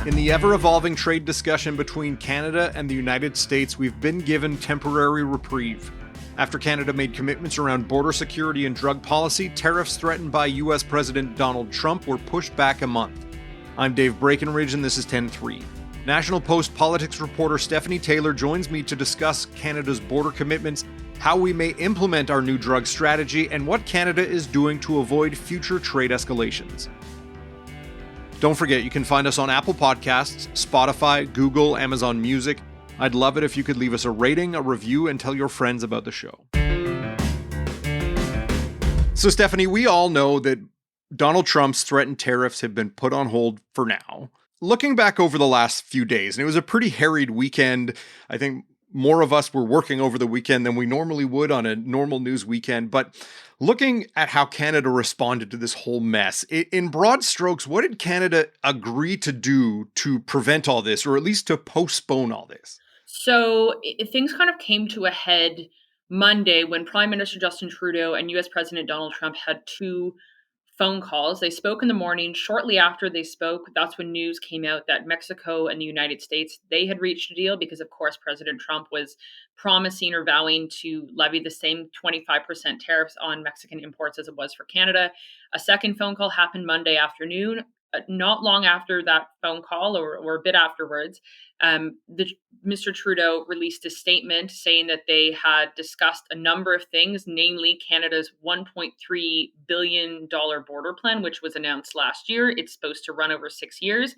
In the ever-evolving trade discussion between Canada and the United States, we've been given temporary reprieve. After Canada made commitments around border security and drug policy, tariffs threatened by U.S. President Donald Trump were pushed back a month. I'm Dave Breckenridge, and this is 10-3. National Post politics reporter Stephanie Taylor joins me to discuss Canada's border commitments, how we may implement our new drug strategy, and what Canada is doing to avoid future trade escalations. Don't forget, you can find us on Apple Podcasts, Spotify, Google, Amazon Music. I'd love it if you could leave us a rating, a review, and tell your friends about the show. So, Stephanie, we all know that Donald Trump's threatened tariffs have been put on hold for now. Looking back over the last few days, and it was a pretty harried weekend. I think more of us were working over the weekend than we normally would on a normal news weekend. But looking at how Canada responded to this whole mess, in broad strokes, what did Canada agree to do to prevent all this, or at least to postpone all this? So things kind of came to a head Monday when Prime Minister Justin Trudeau and US President Donald Trump had two phone calls. They spoke in the morning. Shortly after they spoke, that's when news came out that Mexico and the United States, they had reached a deal because, of course, President Trump was promising or vowing to levy the same 25% tariffs on Mexican imports as it was for Canada. A second phone call happened Monday afternoon. Not long after that phone call, or a bit afterwards, Mr. Trudeau released a statement saying that they had discussed a number of things, namely Canada's $1.3 billion border plan, which was announced last year. It's supposed to run over 6 years.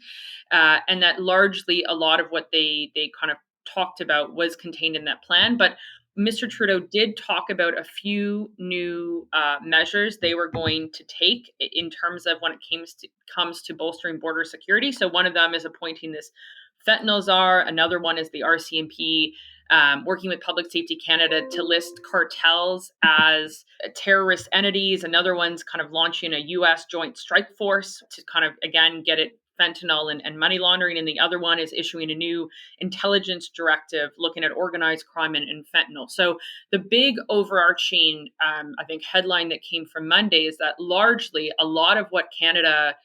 And that largely a lot of what they kind of talked about was contained in that plan. But Mr. Trudeau did talk about a few new measures they were going to take in terms of when it comes to bolstering border security. So one of them is appointing this fentanyl czar. Another one is the RCMP working with Public Safety Canada to list cartels as terrorist entities. Another one's kind of launching a U.S. joint strike force to kind of, again, get at fentanyl and money laundering. And the other one is issuing a new intelligence directive looking at organized crime and fentanyl. So the big overarching, I think, headline that came from Monday is that largely a lot of what Canada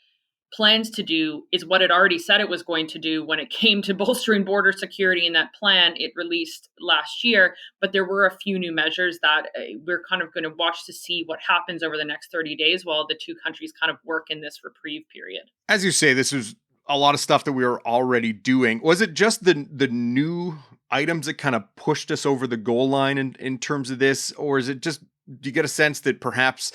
plans to do is what it already said it was going to do when it came to bolstering border security in that plan it released last year. But there were a few new measures that we're kind of going to watch to see what happens over the next 30 days while the two countries kind of work in this reprieve period. As you say, this is a lot of stuff that we were already doing. Was it just the new items that kind of pushed us over the goal line in terms of this? Or is it just, do you get a sense that perhaps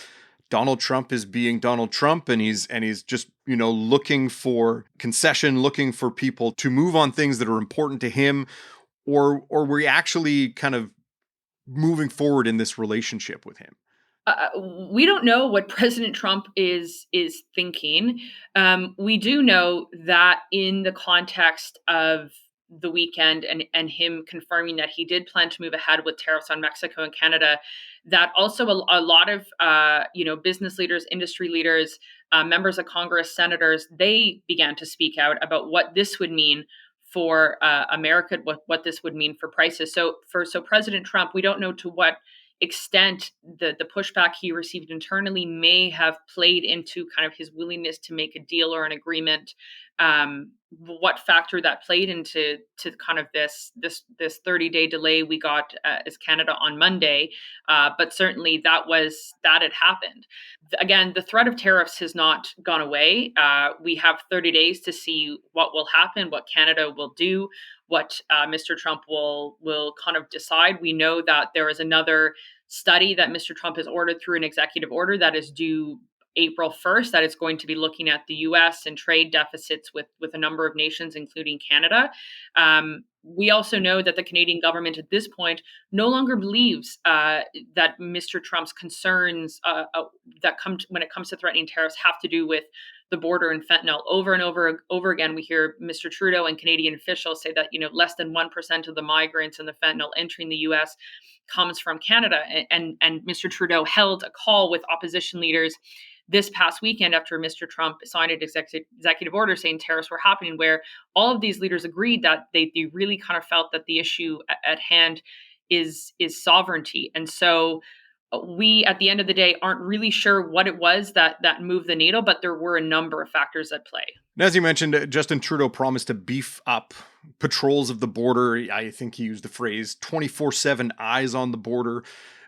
Donald Trump is being Donald Trump and he's just, looking for concession, looking for people to move on things that are important to him? Or were we actually kind of moving forward in this relationship with him? We don't know what President Trump is thinking. We do know that in the context of the weekend and him confirming that he did plan to move ahead with tariffs on Mexico and Canada, that also a lot of business leaders, industry leaders, members of Congress, senators, they began to speak out about what this would mean for America, what this would mean for prices. So President Trump, we don't know to what extent the pushback he received internally may have played into kind of his willingness to make a deal or an agreement. What factor that played into kind of this 30-day delay we got as Canada on Monday, but certainly that had happened. Again, the threat of tariffs has not gone away. We have 30 days to see what will happen, what Canada will do, what Mr. Trump will kind of decide. We know that there is another study that Mr. Trump has ordered through an executive order that is due April 1st, that it's going to be looking at the U.S. and trade deficits with a number of nations, including Canada. We also know that the Canadian government at this point no longer believes that Mr. Trump's concerns when it comes to threatening tariffs have to do with the border and fentanyl. Over and over again, we hear Mr. Trudeau and Canadian officials say that less than 1% of the migrants and the fentanyl entering the U.S. comes from Canada. And Mr. Trudeau held a call with opposition leaders this past weekend after Mr. Trump signed an executive order saying tariffs were happening, where all of these leaders agreed that they really kind of felt that the issue at hand is sovereignty. And so we, at the end of the day, aren't really sure what it was that moved the needle, but there were a number of factors at play. And as you mentioned, Justin Trudeau promised to beef up patrols of the border. I think he used the phrase 24/7 eyes on the border.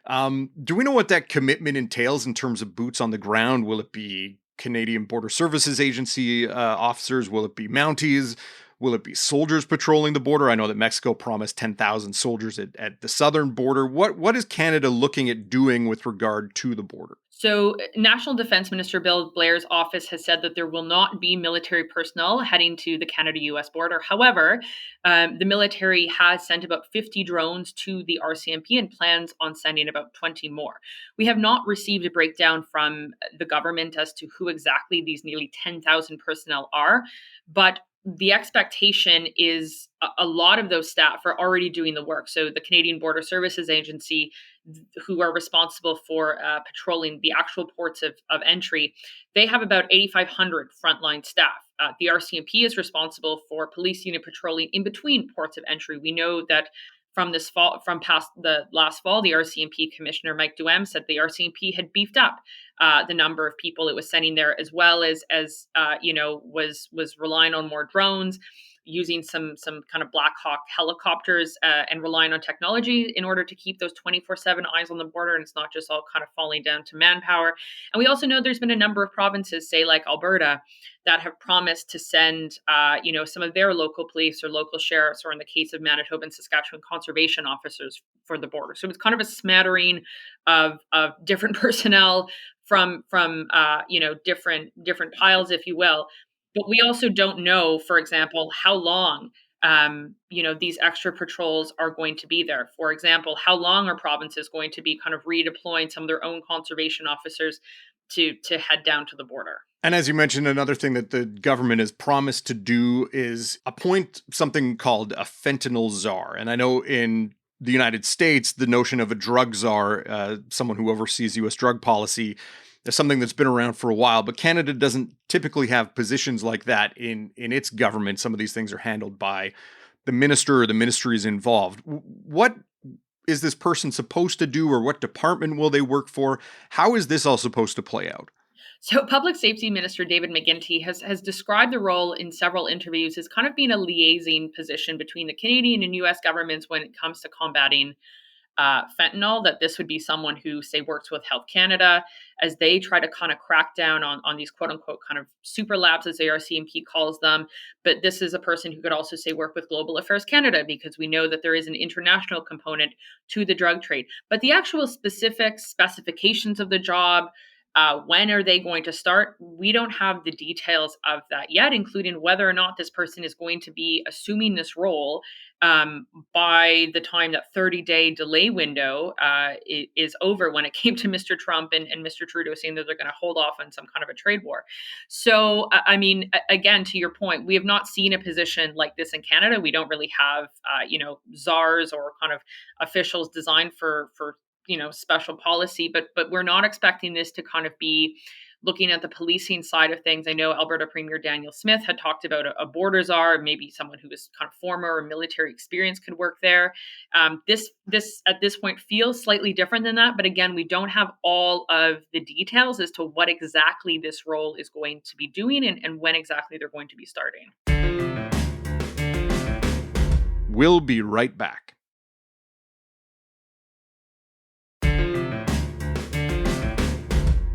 Do we know what that commitment entails in terms of boots on the ground? Will it be Canadian Border Services Agency officers? Will it be Mounties? Will it be soldiers patrolling the border? I know that Mexico promised 10,000 soldiers at the southern border. What is Canada looking at doing with regard to the border? So, National Defense Minister Bill Blair's office has said that there will not be military personnel heading to the Canada US border. However, the military has sent about 50 drones to the RCMP and plans on sending about 20 more. We have not received a breakdown from the government as to who exactly these nearly 10,000 personnel are, but the expectation is a lot of those staff are already doing the work. So, the Canadian Border Services Agency, who are responsible for patrolling the actual ports of entry, they have about 8,500 frontline staff. The RCMP is responsible for police unit patrolling in between ports of entry. We know that from this fall, from past the last fall, the RCMP Commissioner Mike Duhem said the RCMP had beefed up the number of people it was sending there, as well as was relying on more drones, using some kind of Black Hawk helicopters, and relying on technology in order to keep those 24/7 eyes on the border, and it's not just all kind of falling down to manpower. And we also know there's been a number of provinces, say like Alberta, that have promised to send some of their local police or local sheriffs, or in the case of Manitoba and Saskatchewan, conservation officers for the border. So it's kind of a smattering of different personnel from different piles, if you will. But we also don't know, for example, how long these extra patrols are going to be there. For example, how long are provinces going to be kind of redeploying some of their own conservation officers to head down to the border? And as you mentioned, another thing that the government has promised to do is appoint something called a fentanyl czar. And I know in the United States, the notion of a drug czar, someone who oversees U.S. drug policy, is something that's been around for a while. But Canada doesn't typically have positions like that in its government. Some of these things are handled by the minister or the ministries involved. What is this person supposed to do, or what department will they work for? How is this all supposed to play out? So, Public Safety Minister David McGuinty has described the role in several interviews as kind of being a liaising position between the Canadian and U.S. governments when it comes to combating fentanyl. That this would be someone who, say, works with Health Canada as they try to kind of crack down on these quote unquote kind of super labs, as the RCMP calls them. But this is a person who could also, say, work with Global Affairs Canada, because we know that there is an international component to the drug trade. But the actual specific specifications of the job, when are they going to start? We don't have the details of that yet, including whether or not this person is going to be assuming this role by the time that 30-day delay window is over, when it came to Mr. Trump and Mr. Trudeau saying that they're going to hold off on some kind of a trade war. So, I mean, again, to your point, we have not seen a position like this in Canada. We don't really have, czars or kind of officials designed for special policy, but we're not expecting this to kind of be looking at the policing side of things. I know Alberta Premier Daniel Smith had talked about a border czar, maybe someone who was kind of former or military experience could work there. This at this point feels slightly different than that, but again, we don't have all of the details as to what exactly this role is going to be doing, and when exactly they're going to be starting. We'll be right back.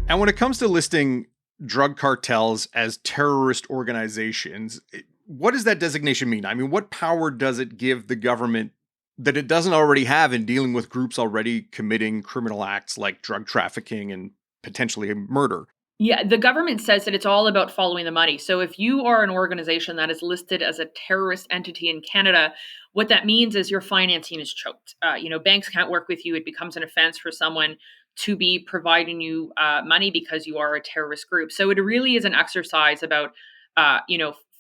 And when it comes to listing drug cartels as terrorist organizations, what does that designation mean? I mean, what power does it give the government that it doesn't already have in dealing with groups already committing criminal acts like drug trafficking and potentially murder? Yeah, the government says that it's all about following the money. So if you are an organization that is listed as a terrorist entity in Canada, what that means is your financing is choked. Banks can't work with you. It becomes an offense for someone to be providing you money because you are a terrorist group. So it really is an exercise about,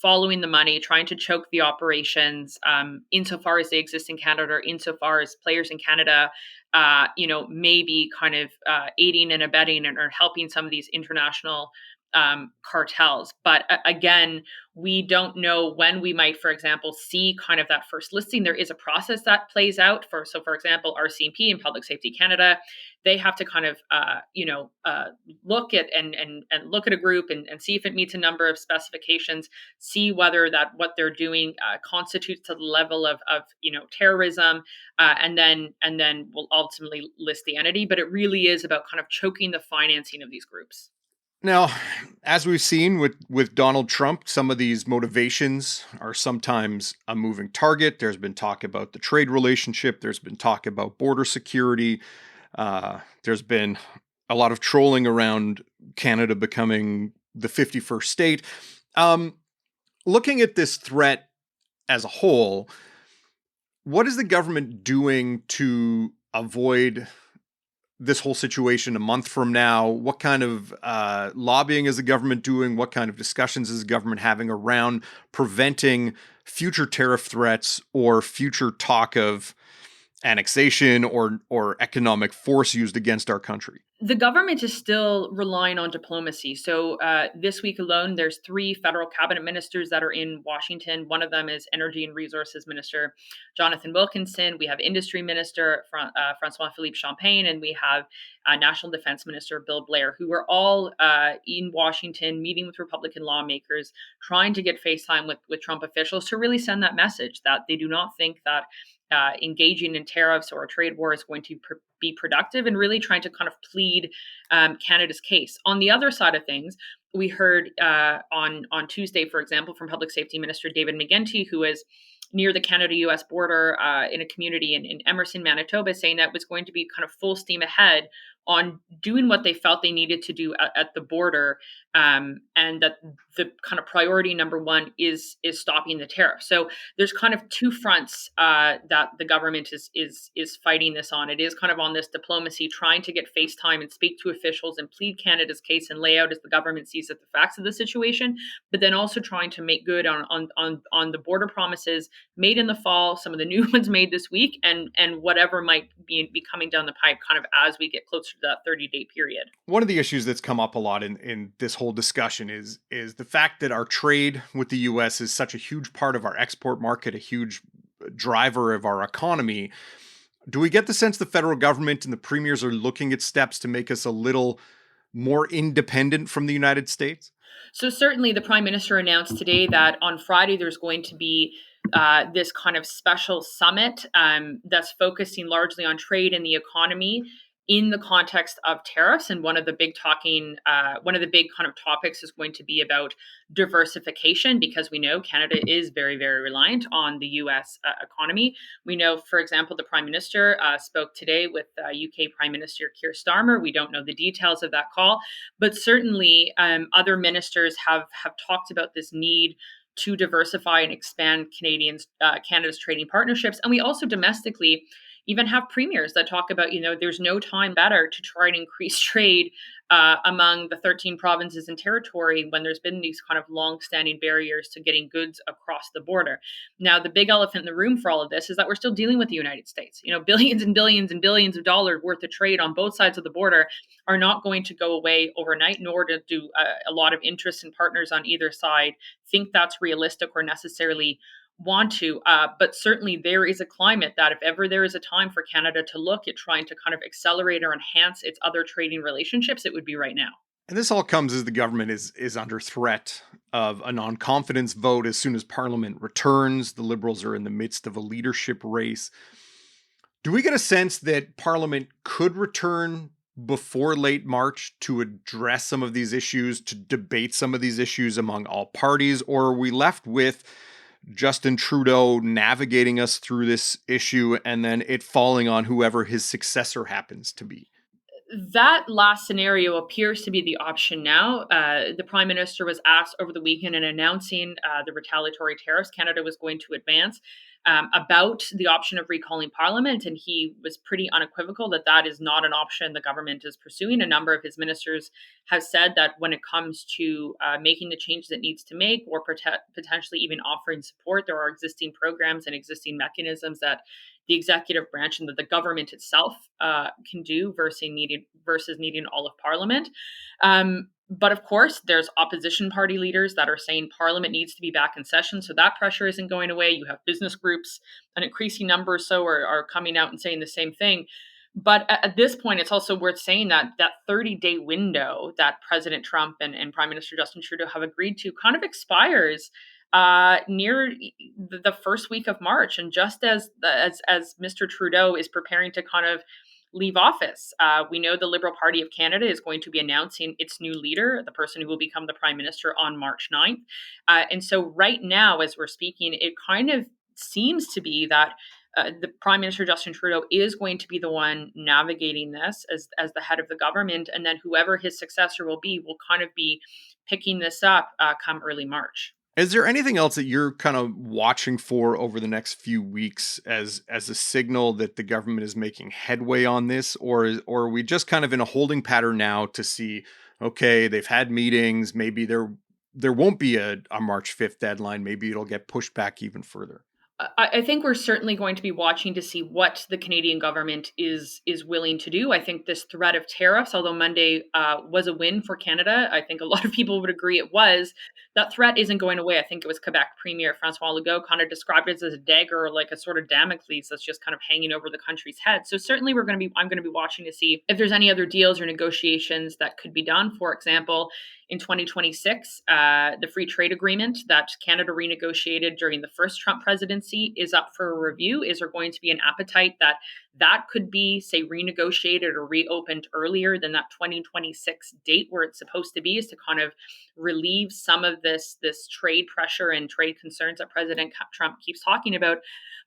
following the money, trying to choke the operations, insofar as they exist in Canada, or insofar as players in Canada, maybe kind of aiding and abetting or helping some of these international cartels. But again, we don't know when we might, for example, see kind of that first listing. There is a process that plays out for example, RCMP and Public Safety Canada, they have to kind of, look at and look at a group and see if it meets a number of specifications, see whether that what they're doing constitutes to the level of terrorism, and then we'll ultimately list the entity. But it really is about kind of choking the financing of these groups. Now, as we've seen with Donald Trump, some of these motivations are sometimes a moving target. There's been talk about the trade relationship. There's been talk about border security. There's been a lot of trolling around Canada becoming the 51st state. Looking at this threat as a whole, what is the government doing to avoid this whole situation a month from now? What kind of lobbying is the government doing? What kind of discussions is the government having around preventing future tariff threats or future talk of annexation or economic force used against our country? The government is still relying on diplomacy. So this week alone, there's 3 federal cabinet ministers that are in Washington. One of them is Energy and Resources Minister Jonathan Wilkinson. We have Industry Minister Francois Philippe Champagne, and we have National Defense Minister Bill Blair, who are all in Washington meeting with Republican lawmakers, trying to get face time with Trump officials to really send that message that they do not think that engaging in tariffs or a trade war is going to be productive, and really trying to kind of plead Canada's case. On the other side of things, we heard on Tuesday, for example, from Public Safety Minister David McGuinty, who is near the Canada-U.S. border in a community in Emerson, Manitoba, saying that it was going to be kind of full steam ahead on doing what they felt they needed to do at the border, and that the kind of priority number one is stopping the tariff. So there's kind of 2 fronts that the government is fighting this on. It is kind of on this diplomacy, trying to get face time and speak to officials and plead Canada's case and lay out as the government sees it the facts of the situation, but then also trying to make good on the border promises made in the fall, some of the new ones made this week, and whatever might be coming down the pipe kind of as we get closer to that 30-day period. One of the issues that's come up a lot in this whole discussion is the fact that our trade with the US is such a huge part of our export market, a huge driver of our economy. Do we get the sense the federal government and the premiers are looking at steps to make us a little more independent from the United States? So certainly, the Prime Minister announced today that on Friday there's going to be this kind of special summit that's focusing largely on trade and the economy in the context of tariffs. And one of the big kind of topics is going to be about diversification, because we know Canada is very, very reliant on the U.S. Economy. We know, for example, the Prime Minister spoke today with UK Prime Minister Keir Starmer. We don't know the details of that call, but certainly other ministers have talked about this need to diversify and expand Canada's trading partnerships. And we also domestically even have premiers that talk about, there's no time better to try and increase trade among the 13 provinces and territory when there's been these kind of long-standing barriers to getting goods across the border. Now, the big elephant in the room for all of this is that we're still dealing with the United States. Billions and billions and billions of dollars worth of trade on both sides of the border are not going to go away overnight, nor do a lot of interests and partners on either side think that's realistic or necessarily want to. But certainly there is a climate that if ever there is a time for Canada to look at trying to kind of accelerate or enhance its other trading relationships, it would be right now. And this all comes as the government is under threat of a non-confidence vote as soon as Parliament returns. The Liberals are in the midst of a leadership race. Do we get a sense that Parliament could return before late March to address some of these issues, to debate some of these issues among all parties? Or are we left with Justin Trudeau navigating us through this issue and then it falling on whoever his successor happens to be? That last scenario appears to be the option now. The Prime Minister was asked over the weekend in announcing the retaliatory tariffs Canada was going to advance about the option of recalling Parliament, and he was pretty unequivocal that that is not an option the government is pursuing. A number of his ministers have said that when it comes to making the changes it needs to make, or potentially even offering support, there are existing programs and existing mechanisms that the executive branch and that the government itself can do versus needing all of Parliament. But of course, there's opposition party leaders that are saying Parliament needs to be back in session, so that pressure isn't going away. You have business groups, an increasing number or so are coming out and saying the same thing. But at this point, it's also worth saying that that 30-day window that President Trump and Prime Minister Justin Trudeau have agreed to kind of expires near the first week of March, and just as Mr. Trudeau is preparing to kind of leave office. We know the Liberal Party of Canada is going to be announcing its new leader, the person who will become the Prime Minister on March 9th. And so right now, as we're speaking, it kind of seems to be that the Prime Minister Justin Trudeau is going to be the one navigating this as the head of the government, and then whoever his successor will kind of be picking this up come early March. Is there anything else that you're kind of watching for over the next few weeks as a signal that the government is making headway on this, or are we just kind of in a holding pattern now to see, okay, they've had meetings, maybe there won't be a March 5th deadline, maybe it'll get pushed back even further? I think we're certainly going to be watching to see what the Canadian government is willing to do. I think this threat of tariffs, although Monday was a win for Canada, I think a lot of people would agree it was. That threat isn't going away. I think it was Quebec Premier Francois Legault kind of described it as a dagger, like a sort of Damocles that's just kind of hanging over the country's head. So certainly I'm going to be watching to see if there's any other deals or negotiations that could be done. For example, in 2026, the free trade agreement that Canada renegotiated during the first Trump presidency is up for a review. Is there going to be an appetite that could be, say, renegotiated or reopened earlier than that 2026 date where it's supposed to be, is to kind of relieve some of this trade pressure and trade concerns that President Trump keeps talking about.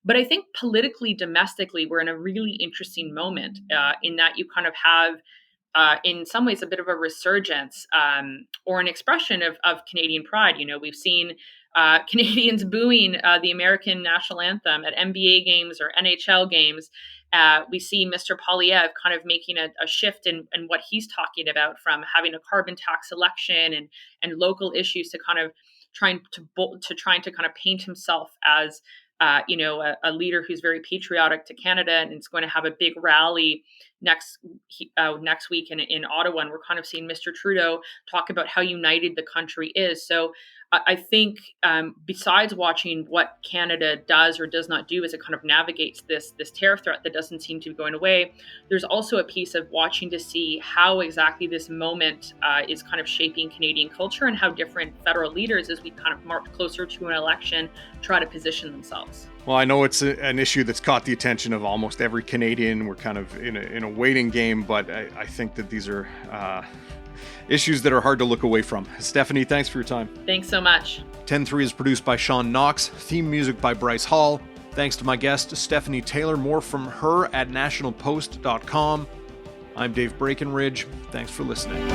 But I think politically, domestically, we're in a really interesting moment in that you kind of have in some ways a bit of a resurgence or an expression of Canadian pride. You know, we've seen Canadians booing the American national anthem at NBA games or NHL games. We see Mr. Poilievre kind of making a shift in what he's talking about, from having a carbon tax election and local issues to kind of trying to kind of paint himself as a leader who's very patriotic to Canada, and it's going to have a big rally next week in Ottawa. And we're kind of seeing Mr. Trudeau talk about how united the country is. So I think besides watching what Canada does or does not do as it kind of navigates this tariff threat that doesn't seem to be going away, there's also a piece of watching to see how exactly this moment is kind of shaping Canadian culture, and how different federal leaders, as we kind of march closer to an election, try to position themselves. Well, I know it's an issue that's caught the attention of almost every Canadian. We're kind of in a waiting game, but I think that these are issues that are hard to look away from. Stephanie, thanks for your time. Thanks so much. 10-3 is produced by Sean Knox, theme music by Bryce Hall. Thanks to my guest, Stephanie Taylor. More from her at nationalpost.com. I'm Dave Breckenridge. Thanks for listening.